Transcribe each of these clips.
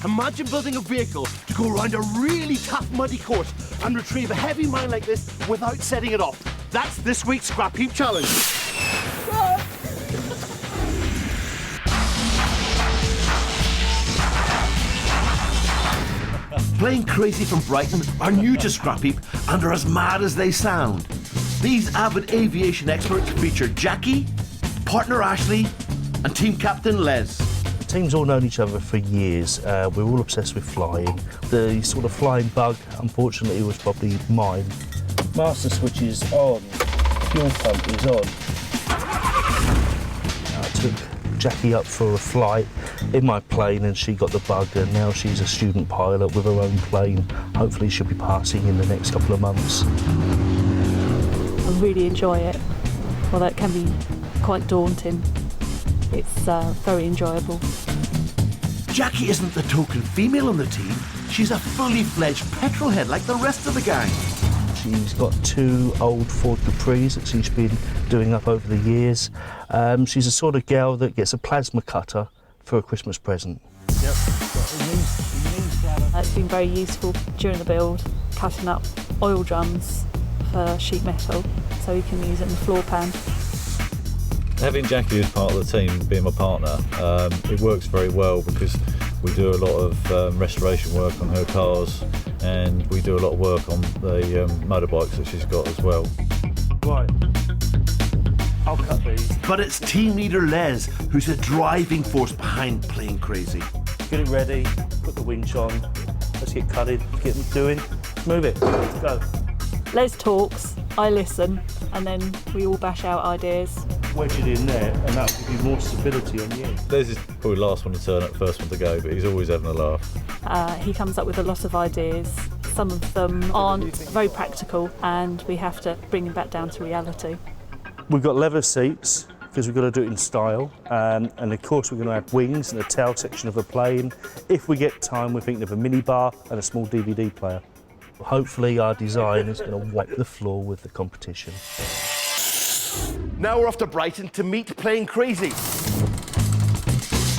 Imagine building a vehicle to go around a really tough muddy course and retrieve a heavy mine like this without setting it off. That's this week's Scrap Heap Challenge. Playing Crazy from Brighton are new to Scrap Heap and are as mad as they sound. These avid aviation experts feature Jackie, partner Ashley, and team captain Les. The team's all known each other for years. We're all obsessed with flying. The sort of flying bug, unfortunately, was probably mine. Master switch is on, fuel pump is on. I took Jackie up for a flight in my plane and she got the bug, and now she's a student pilot with her own plane. Hopefully she'll be passing in the next couple of months. I really enjoy it, although it can be quite daunting. It's very enjoyable. Jackie isn't the token female on the team. She's a fully fledged petrolhead like the rest of the gang. She's got 2 old Ford Capris that she's been doing up over the years. She's the sort of girl that gets a plasma cutter for a Christmas present. It's been very useful during the build, cutting up oil drums for sheet metal, so we can use it in the floor pan. Having Jackie as part of the team, being my partner, it works very well because we do a lot of restoration work on her cars, and we do a lot of work on the motorbikes that she's got as well. Right, I'll cut these. But it's team leader Les who's the driving force behind Playing Crazy. Get it ready, put the winch on, let's get cutting, get them doing, move it, let's go. Les talks, I listen, and then we all bash out ideas. Wedge it in there, and that'll give you more stability on the end. Les is probably the last one to turn up, first one to go, but he's always having a laugh. He comes up with a lot of ideas. Some of them aren't very practical, and we have to bring them back down to reality. We've got leather seats, because we've got to do it in style, and of course we're going to add wings and a tail section of a plane. If we get time, we're thinking of a mini bar and a small DVD player. Hopefully our design is going to wipe the floor with the competition. Now we're off to Brighton to meet Playing Crazy.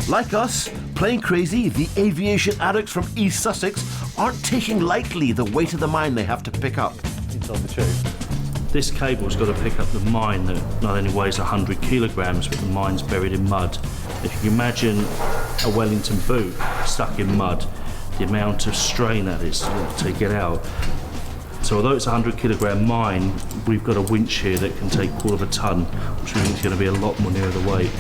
Like us, Playing Crazy, the aviation addicts from East Sussex, aren't taking lightly the weight of the mine they have to pick up. Inside the tube. This cable's got to pick up the mine that not only weighs 100 kilograms, but the mine's buried in mud. If you can imagine a Wellington boot stuck in mud, the amount of strain that is to take it out. So although it's a 100 kilogram mine, we've got a winch here that can take 1/4 ton, which means it's going to be a lot more near the weight.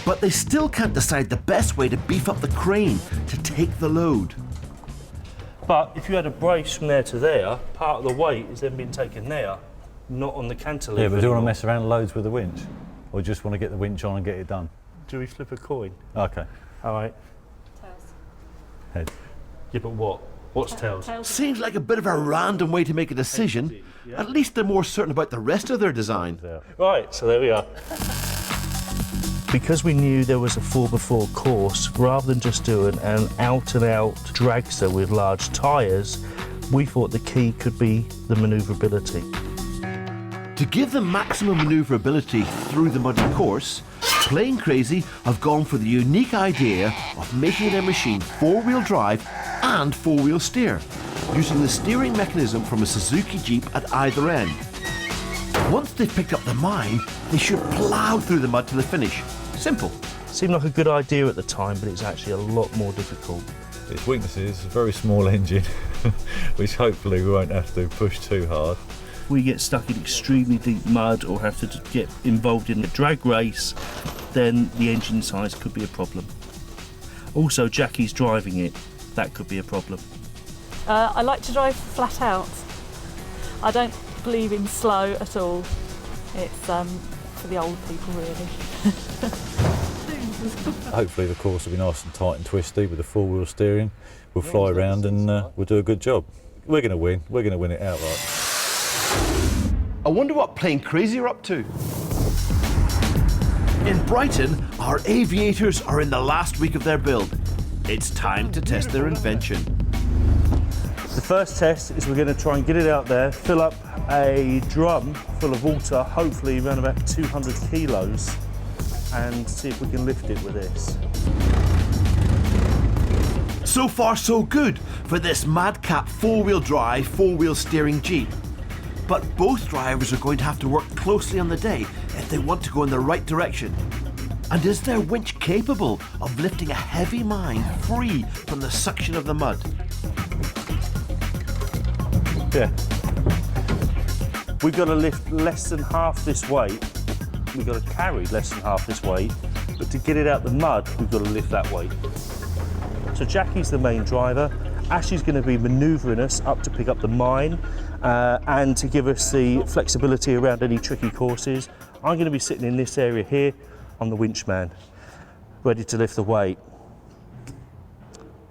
But they still can't decide the best way to beef up the crane to take the load. But if you had a brace from there to there, part of the weight is then being taken there, not on the cantilever. Yeah, but do you want to anymore. mess around loads with the winch? Or just want to get the winch on and get it done? Do we flip a coin? Okay. All right. Head. Yeah, but what? What's tails? Seems like a bit of a random way to make a decision. At least they're more certain about the rest of their design. Right, so there we are. Because we knew there was a 4x4 course, rather than just doing an out-and-out dragster with large tyres, we thought the key could be the manoeuvrability. To give them maximum manoeuvrability through the muddy course, Playing Crazy have gone for the unique idea of making their machine 4-wheel drive and 4-wheel steer, using the steering mechanism from a Suzuki Jeep at either end. Once they've picked up the mine, they should plough through the mud to the finish. Simple. Seemed like a good idea at the time, but it's actually a lot more difficult. Its weaknesses, a very small engine, which hopefully we won't have to push too hard. We get stuck in extremely deep mud or have to get involved in a drag race, then the engine size could be a problem. Also, Jackie's driving it. That could be a problem. I like to drive flat out. I don't believe in slow at all. It's for the old people, really. Hopefully the course will be nice and tight and twisty with the 4-wheel steering. We'll fly around and we'll do a good job. We're going to win. We're going to win it outright. I wonder what Playing Crazy are up to. In Brighton, our aviators are in the last week of their build. It's time to test their invention. The first test is we're going to try and get it out there, fill up a drum full of water, hopefully around about 200 kilos, and see if we can lift it with this. So far so good for this madcap four-wheel drive, four-wheel steering Jeep. But both drivers are going to have to work closely on the day if they want to go in the right direction. And is their winch capable of lifting a heavy mine free from the suction of the mud? Yeah. We've got to lift less than half this weight. We've got to carry less than half this weight. But to get it out the mud, we've got to lift that weight. So Jackie's the main driver. Ashley's going to be manoeuvring us up to pick up the mine and to give us the flexibility around any tricky courses. I'm going to be sitting in this area here. I'm the winch man, ready to lift the weight.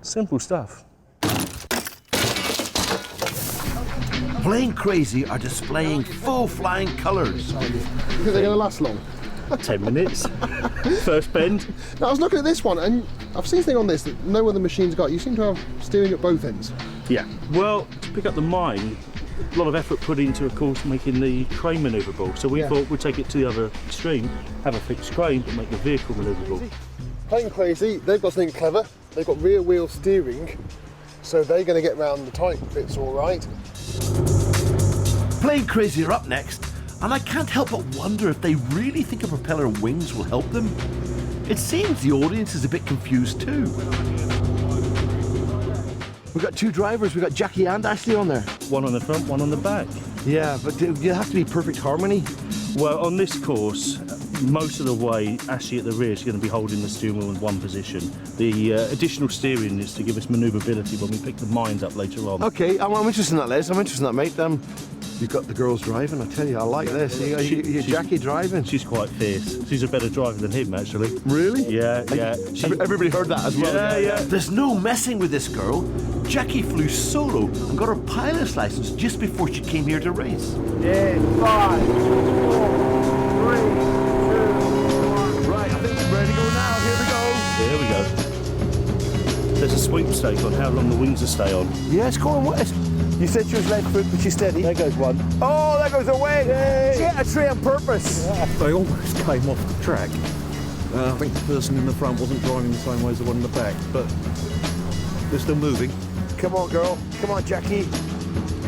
Simple stuff. Plain Crazy are displaying full flying colours. You think they're going to last long? 10 minutes, first bend. Now, I was looking at this one, and I've seen something on this that no other machine's got. You seem to have steering at both ends. Yeah, well, to pick up the mine, a lot of effort put into, of course, making the crane manoeuvrable. So we thought we'd take it to the other extreme, have a fixed crane, but make the vehicle manoeuvrable. Plain Crazy, they've got something clever. They've got rear wheel steering, so they're going to get round the tight bits all right. Plain Crazy are up next, and I can't help but wonder if they really think a propeller and wings will help them. It seems the audience is a bit confused too. We've got two drivers, we've got Jackie and Ashley on there. One on the front, one on the back. Yeah, but you have to be perfect harmony. Well, on this course, most of the way, Ashley at the rear is going to be holding the steering wheel in one position. The additional steering is to give us manoeuvrability when we pick the mines up later on. Okay, I'm interested in that, Les. I'm interested in that, mate. You've got the girls driving, I tell you, I like this. You Jackie driving. She's quite fierce. She's a better driver than him, actually. Really? Yeah, yeah. Everybody heard that as well. Yeah. There's no messing with this girl. Jackie flew solo and got her pilot's license just before she came here to race. In 5, 4, 3, 2, 1. Right, I think we're ready to go now. Here we go. Here we go. There's a sweepstake on how long the wings will stay on. Yeah, it's going west. You said she was left foot, but she's steady. There goes one. Oh, there goes away. She hit a tree on purpose. They almost came off the track. I think the person in the front wasn't driving the same way as the one in the back, but they're still moving. Come on, girl. Come on, Jackie.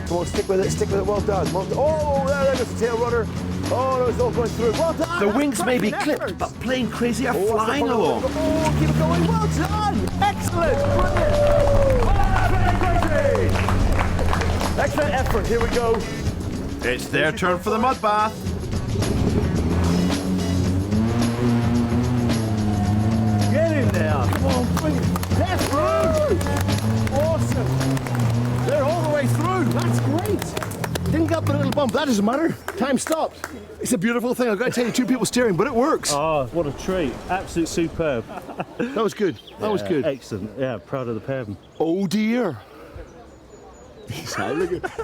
Come on, stick with it. Well done. Oh, there goes the tail rudder. Oh, no, it's all going through. Well done. The wings may be clipped, but Plain Crazy are flying along. Oh, keep it going. Well done. Excellent. Brilliant. Plain Crazy. Excellent effort. Here we go. It's their turn for the mud bath. Get in there. Come on, bring it. That's through. Awesome. They're all the way through. That's great. Didn't get up a little bump. That doesn't matter. Time stopped. It's a beautiful thing. I've got to tell you, two people steering, but it works. Oh, what a treat. Absolute superb. That was good. That was good. Excellent. Yeah, proud of the pair of them. Oh dear.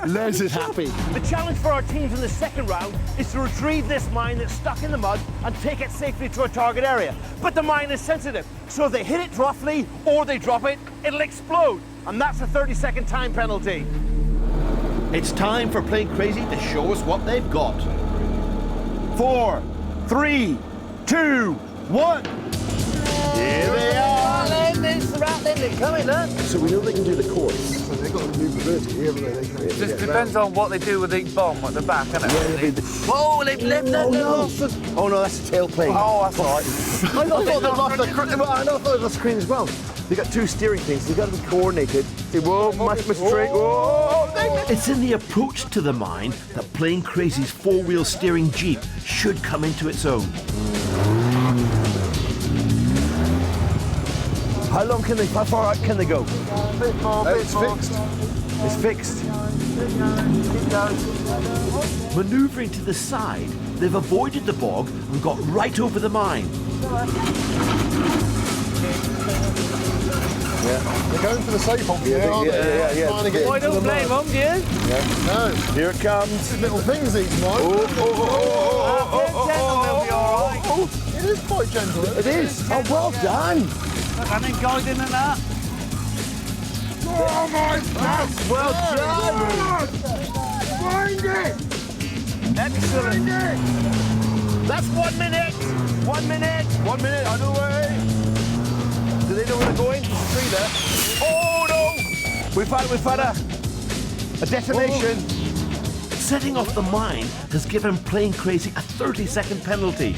Les is happy. The challenge for our teams in the second round is to retrieve this mine that's stuck in the mud and take it safely to a target area. But the mine is sensitive, so if they hit it roughly or they drop it, it'll explode. And that's a 30-second time penalty. It's time for Plain Crazy to show us what they've got. 4, 3, 2, 1. Here they are. It's the right ending coming, look. So we know they can do the course. So they've got the manoeuvrability, haven't they? They can Just depends on what they do with the bomb at the back, isn't it? Whoa, they've left that Oh no, that's a tail plane. Oh, that's all right. I thought they lost the screen as well. They got two steering things. They've got to be coordinated. Say, whoa, mistake. Whoa. It's in the approach to the mine that Plain Crazy's four-wheel steering Jeep should come into its own. How far out can they go? It's fixed. It's fixed. Manoeuvring to the side, they've avoided the bog and got right over the mine. Yeah. They're going for the safe option, aren't they? Yeah. Trying to get I into don't the blame mud. them, do you? No. Here it comes. These little things, these mine. They'll be all right. It is quite gentle. It is. Oh, well done. And then guiding and that. Well done. Excellent. That's 1 minute. 1 minute. 1 minute, on the way. Do they know where they're going? There's a tree there. Oh! We've had a detonation. Setting off the mine has given Plane Crazy a 30-second penalty.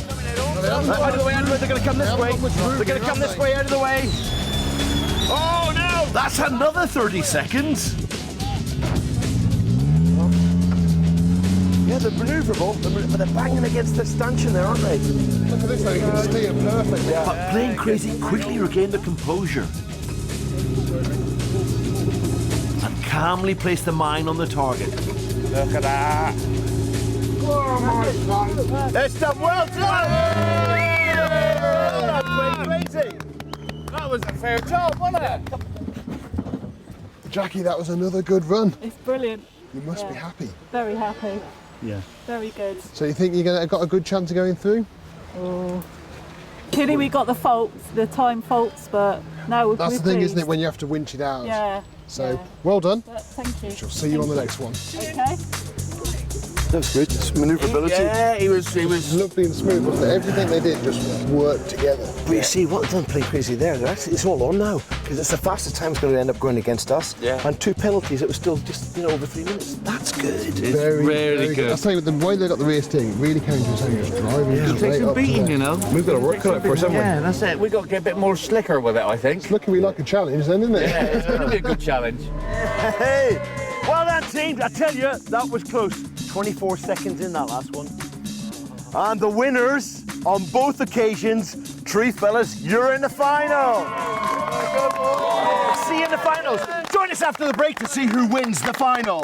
Out of the way, they're going to come this way. They're going to come this way, out of the way. Oh no! That's another 30 seconds. Yeah, they're manoeuvrable, but they're banging against the stanchion there, aren't they? Look at this, though, you can steer perfectly. But Plane Crazy quickly regained their composure and calmly placed the mine on the target. Look at that. It's done well done! That's crazy. That was a fair job, wasn't it? Jackie, that was another good run. It's brilliant. You must be happy. Very happy. Yeah. Very good. So you think you're got a good chance of going through? Oh. Clearly we got the faults, the time faults, but no, That's the thing, isn't it, when you have to winch it out? Yeah. So, yeah. well done. But thank you. Shall see you on the next one. Okay. That was good. It's manoeuvrability. Yeah, he was. Lovely and smooth, wasn't it? Everything they did just worked together. But you see, what they've done Plane Crazy there, it's all on now, because it's the fastest time it's going to end up going against us. Yeah. And 2 penalties, it was still just, over 3 minutes. That's good. It's Very, really very good. I'll tell you, the way they got the rear steering really came to us and just driving straight up to there. you know. We've got to work on it for us, haven't we? Yeah, that's it. We've got to get a bit more slicker with it, I think. It's looking like a challenge then, isn't it? Yeah, it's going to be a good challenge. Hey, well done, team. I tell you, that was close. 24 seconds in that last one. And the winners on both occasions, Truth fellas, you're in the final. See you in the finals. Join us after the break to see who wins the final.